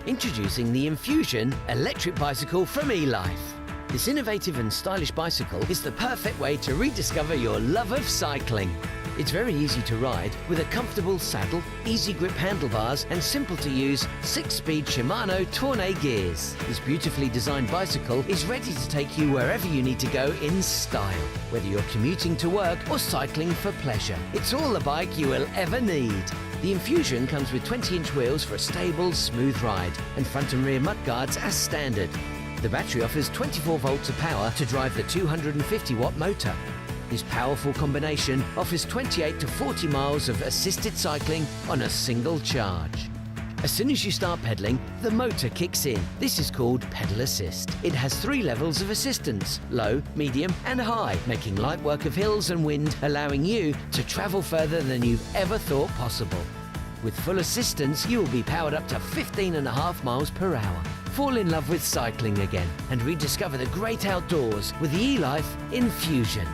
Introducing the Infusion electric bicycle from Elife. This innovative and stylish bicycle is the perfect way to rediscover your love of cycling. It's very easy to ride with a comfortable saddle, easy grip handlebars and simple to use 6-speed Shimano Tourney gears. This beautifully designed bicycle is ready to take you wherever you need to go in style. Whether you're commuting to work or cycling for pleasure, it's all the bike you will ever need. The Infusion comes with 20-inch wheels for a stable, smooth ride and front and rear mudguards as standard. The battery offers 24 volts of power to drive the 250-watt motor. This powerful combination offers 28 to 40 miles of assisted cycling on a single charge. As soon as you start pedaling, the motor kicks in. This is called pedal assist. It has 3 levels of assistance: low, medium and high, making light work of hills and wind, allowing you to travel further than you've ever thought possible. With full assistance, you will be powered up to 15.5 miles per hour. Fall in love with cycling again and rediscover the great outdoors with the Elife Infusion.